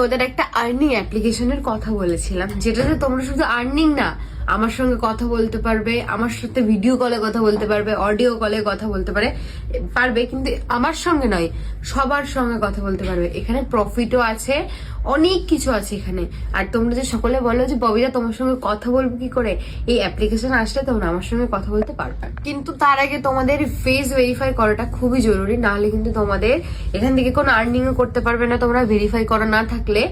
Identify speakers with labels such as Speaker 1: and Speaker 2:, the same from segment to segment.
Speaker 1: তোমাদের একটা আর্নিং অ্যাপ্লিকেশনের কথা বলেছিলাম, যেটাতে তোমরা শুধু আর্নিং না, আমার সঙ্গে কথা বলতে পারবে, আমার সাথে ভিডিও কলে কথা বলতে পারবে, অডিও কলে কথা বলতে পারবে, কিন্তু আমার সঙ্গে নয়, সবার সঙ্গে কথা বলতে পারবে। এখানে প্রফিটও আছে, অনেক কিছু আছে এখানে। আর তোমরা যে সকলে বলো যে ববিতা তোমার সঙ্গে কথা বলবো কি করে, এই অ্যাপ্লিকেশন আসলে তোমরা আমার সঙ্গে কথা বলতে পারবে। কিন্তু তার আগে তোমাদের ফেস ভেরিফাই করাটা খুবই জরুরি, নাহলে কিন্তু তোমাদের এখান থেকে কোনো আর্নিংও করতে পারবে না তোমরা ভেরিফাই করা না থাকলে।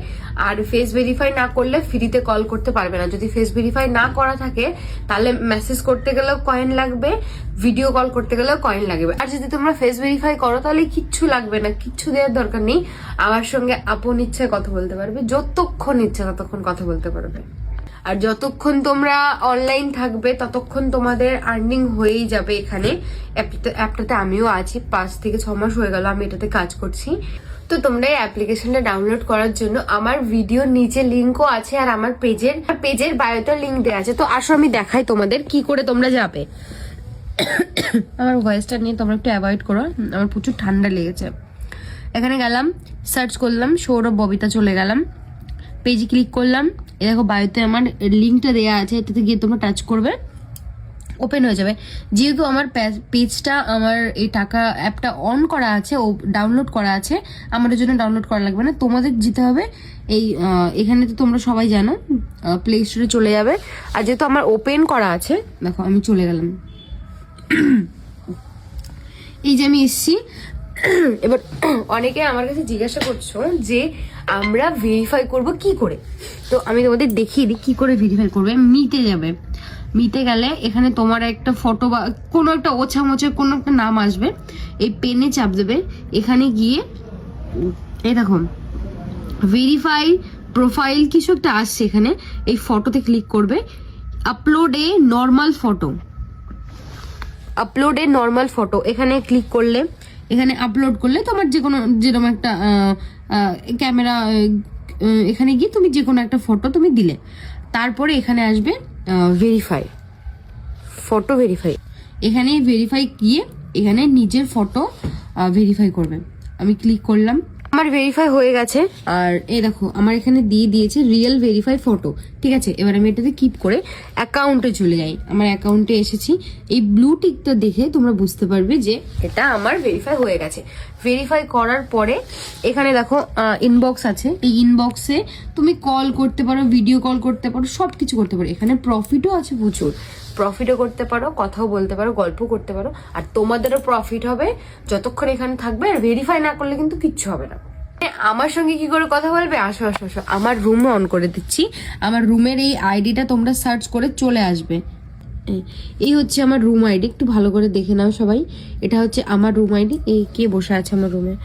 Speaker 1: আর ফেস ভেরিফাই না করলে ফ্রিতে কল করতে পারবে না। যদি ফেস ভেরিফাই না করা থাকে তাহলে মেসেজ করতে গেলেও কয়েন লাগবে, ভিডিও কল করতে গেলেও কয়েন লাগবে। আর যদি তোমরা ফেস ভেরিফাই করো তাহলে কিচ্ছু লাগবে না, কিচ্ছু দেওয়ার দরকার নেই। আমার সঙ্গে আপন ইচ্ছায় কথা বলতে পারবে, যতক্ষণ ইচ্ছা ততক্ষণ কথা বলতে পারবে। আর যতক্ষণ তোমরা অনলাইন থাকবে ততক্ষণ তোমাদের আর্নিং হয়েই যাবে। এখানে অ্যাপটাতে আমিও আছি, 5 থেকে 6 মাস হয়ে গেল আমি এটাতে কাজ করছি। তো তোমরা এই অ্যাপ্লিকেশনটা ডাউনলোড করার জন্য আমার ভিডিও নিচে লিঙ্কও আছে, আর আমার পেজের বায়োতে লিঙ্ক দেওয়া আছে। তো আসো আমি দেখাই তোমাদের কি করে তোমরা যাবে। আমার ভয়েসটা নিয়ে তোমরা একটু অ্যাভয়েড করো, আমার প্রচুর ঠান্ডা লেগেছে। এখানে গেলাম, সার্চ করলাম সৌরভ ববিতা, চলে গেলাম, পেজে ক্লিক করলাম। এ দেখো বায়োতে আমার লিঙ্কটা দেওয়া আছে, এটাতে গিয়ে তোমরা টাচ করবে, ওপেন হয়ে যাবে। যেহেতু আমার পেজটা, আমার এই টাকা অ্যাপটা অন করা আছে, ও ডাউনলোড করা আছে, আমাদের জন্য ডাউনলোড করা লাগবে না, তোমাদের যেতে হবে এই এখানে তো তোমরা সবাই জানো প্লে স্টোরে চলে যাবে। আর যেহেতু আমার ওপেন করা আছে, দেখো আমি চলে গেলাম, এই যে আমি এসছি। এবার অনেকে আমার কাছে জিজ্ঞাসা করছো যে আমরা ভেরিফাই করব কি করে, তো আমি তোমাদের দেখিয়ে দিই কি করে ভেরিফাই করবে। মিটে যাবে, মিটে গেলে এখানে তোমার একটা ফটো বা কোনো একটা ওছা মোছা কোনো একটা নাম আসবে, এই পেনে চাপ দেবে। এখানে গিয়ে এই দেখো ভেরিফাই প্রোফাইল কিছু একটা আসছে, এখানে এই ফটোতে ক্লিক করবে, আপলোড এ নর্মাল ফটো, আপলোড এ নর্মাল ফটো এখানে ক্লিক করলে, এখানে আপলোড করলে তোমার যে কোনো যেরকম একটা ক্যামেরা, এখানে গিয়ে তুমি যে কোনো একটা ফটো তুমি দিলে, তারপরে এখানে আসবে ভেরিফাই, ফটো ভেরিফাই। এখানে ভেরিফাই গিয়ে এখানে নিজের ফটো ভেরিফাই করবে। আমি ক্লিক করলাম, আমার ভেরিফাই হয়ে গেছে। আর এই দেখো আমার এখানে দিয়ে দিয়েছে রিয়েল ভেরিফাই ফটো, ঠিক আছে। এবার আমি এটাতে ক্লিক করে অ্যাকাউন্টে চলে যাই, আমার অ্যাকাউন্টে এসেছি। এই ব্লু টিকটা দেখে তোমরা বুঝতে পারবে যে এটা আমার ভেরিফাই হয়ে গেছে। ভেরিফাই করার পরে এখানে দেখো ইনবক্স আছে, এই ইনবক্সে তুমি কল করতে পারো, ভিডিও কল করতে পারো, সব কিছু করতে পারো। এখানে প্রফিটও আছে প্রচুর, প্রফিটও করতে পারো, কথাও বলতে পারো, গল্প করতে পারো, আর তোমাদেরও প্রফিট হবে যতক্ষণ এখানে থাকবে। আর ভেরিফাই না করলে কিন্তু কিচ্ছু হবে না। আমার সঙ্গে কি করে কথা বলবে, আসো আসো আসো, আমার রুম অন করে দিচ্ছি। আমার রুমের এই আইডিটা তোমরা সার্চ করে চলে আসবে। এই হচ্ছে আমার রুম আইডি, একটু ভালো করে দেখে নাও সবাই। এটা হচ্ছে আমার রুম আইডি, এই কে বসে আছে আমার রুমে,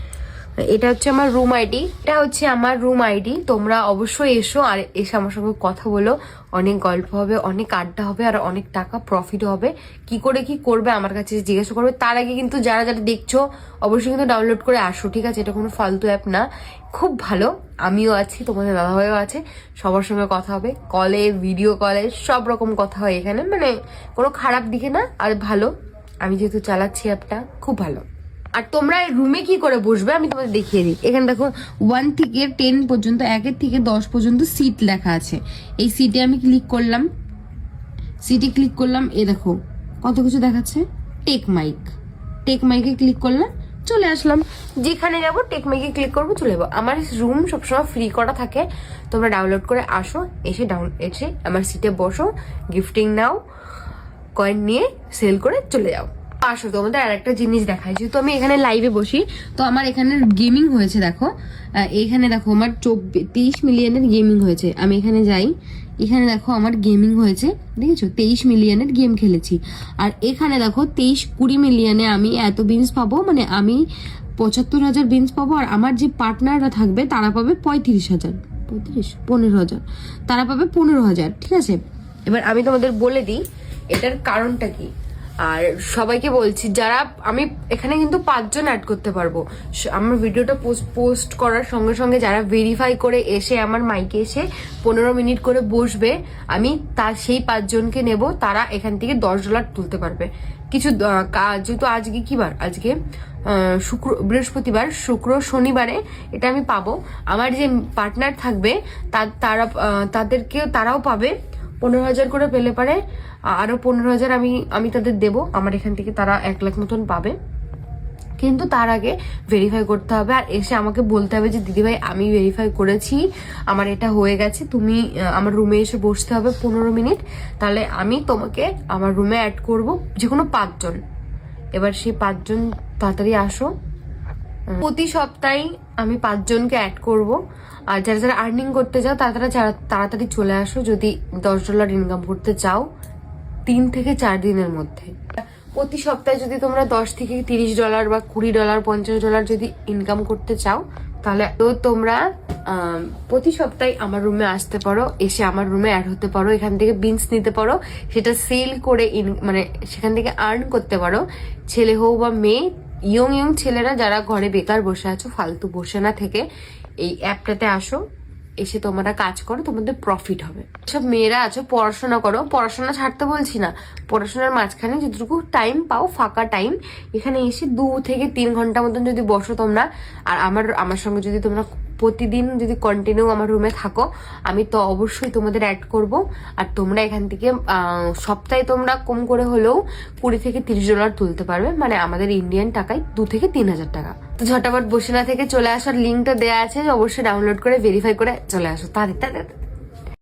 Speaker 1: এটা হচ্ছে আমার রুম আইডি, এটা হচ্ছে আমার রুম আইডি। তোমরা অবশ্যই এসো, আর এসে আমার সঙ্গে কথা বলো, অনেক গল্প হবে, অনেক আড্ডা হবে, আর অনেক টাকা প্রফিটও হবে। কি করে কি করবে আমার কাছে জিজ্ঞাসা করবে। তার আগে কিন্তু যারা যারা দেখছো অবশ্যই কিন্তু ডাউনলোড করে আসো, ঠিক আছে। এটা কোনো ফালতু অ্যাপ না, খুব ভালো। আমিও আছি, তোমাদের দাদাভাইও আছে, সবার সঙ্গে কথা হবে, কলে, ভিডিও কলে, সব রকম কথা হয় এখানে, মানে কোনো খারাপ দিকে না, আর ভালো। আমি যেহেতু চালাচ্ছি অ্যাপটা, খুব ভালো। আর তোমরা রুমে কি করে বসবে আমি তোমাদের দেখিয়ে দিই। এখানে দেখো 1 থেকে 10 পর্যন্ত, 1 থেকে 10 পর্যন্ত সিট লেখা আছে। এই সিটে আমি ক্লিক করলাম, সিটে ক্লিক করলাম, এ দেখো কত কিছু দেখাচ্ছে। টেক মাইক, টেক মাইকে ক্লিক করলাম, চলে আসলাম। যেখানে যাবো টেক মাইকে ক্লিক করবো, চলে যাবো। আমার রুম সবসময় ফ্রি করা থাকে, তোমরা ডাউনলোড করে আসো, এসে আমার সিটে বসো, গিফটিং নাও, কয়েন নিয়ে সেল করে চলে যাও। আসো তোমাদের আর একটা জিনিস দেখাই, যেহেতু আমি এখানে লাইভে বসি, তো আমার এখানে গেমিং হয়েছে। দেখো এখানে দেখো আমার 23 মিলিয়নের গেমিং হয়েছে। আমি এখানে যাই, এখানে দেখো আমার গেমিং হয়েছে, দেখেছো 23 মিলিয়নের গেম খেলেছি। আর এখানে দেখো 23-20 মিলিয়নে আমি এত বিনস পাবো, মানে আমি 75,000 বিনস পাবো। আর আমার যে পার্টনাররা থাকবে তারা পাবে 15,000, তারা পাবে 15,000, ঠিক আছে। এবার আমি তোমাদের বলে দিই এটার কারণটা কি। আর সবাইকে বলছি, যারা আমি এখানে কিন্তু 5 জন অ্যাড করতে পারবো। আমার ভিডিওটা পোস্ট করার সঙ্গে সঙ্গে যারা ভেরিফাই করে এসে আমার মাইকে এসে 15 মিনিট করে বসবে, আমি তার সেই 5 জনকে নেব, তারা এখান থেকে $10 তুলতে পারবে, কিছু যেহেতু আজকে কি বার, আজকে বৃহস্পতিবার, শুক্র, শনিবারে এটা আমি পাবো। আমার যে পার্টনার থাকবে তারাও পাবে 15,000 করে পেলে পারে, আরো 15,000 আমি তাদের দেবো। আমার এখান থেকে তারা 1 লাখ মতন পাবে। কিন্তু তার আগে ভেরিফাই করতে হবে, আর এসে আমাকে বলতে হবে যে দিদিভাই আমি ভেরিফাই করেছি, আমার এটা হয়ে গেছে। তুমি আমার রুমে এসে বসতে হবে 15 মিনিট, তাহলে আমি তোমাকে আমার রুমে অ্যাড করব, যে কোনো 5 জন। এবার সেই 5 জন তাড়াতাড়ি আসো। প্রতি সপ্তাহে আমি 5 জনকে অ্যাড করব। আর যারা যারা আর্নিং করতে চাও তারা তাড়াতাড়ি চলে আসো, যদি $10 ইনকাম করতে চাও 3 থেকে 4 দিনের মধ্যে। প্রতি সপ্তাহে যদি তোমরা $10 থেকে $30 বা $20, $50 যদি ইনকাম করতে চাও, তাহলে তো তোমরা প্রতি সপ্তাহে আমার রুমে আসতে পারো, এসে আমার রুমে অ্যাড হতে পারো, এখান থেকে বিনস নিতে পারো, সেটা সেল করে মানে সেখান থেকে আর্ন করতে পারো। ছেলে হোক বা মেয়ে, ইয়ং ছেলেরা যারা ঘরে বেকার বসে আছো, ফালতু বসে না থেকে এই অ্যাপটাতে আসো, এসে তোমরা কাজ করো, তোমাদের প্রফিট হবে। সব মেয়েরা আছো পড়াশোনা করো, পড়াশোনা ছাড়তে বলছি না, পড়াশোনার মাঝখানে যতটুকু টাইম পাও, ফাঁকা টাইম, এখানে এসে 2 থেকে 3 ঘন্টা মতন যদি বসো তোমরা, আর আমার সঙ্গে যদি তোমরা প্রতিদিন যদি কন্টিনিউ আমার রুমে থাকো, আমি তো অবশ্যই তোমাদের অ্যাড করব। আর তোমরা এখান থেকে সপ্তাহে তোমরা কম করে হলেও $20 থেকে $30 তুলতে পারবে, মানে আমাদের ইন্ডিয়ান টাকায় 2 থেকে 3,000 টাকা। তো ঝটাপট বসে না থেকে চলে আসার লিঙ্কটা দেওয়া আছে, অবশ্যই ডাউনলোড করে ভেরিফাই করে চলে আসো তাড়াতাড়ি।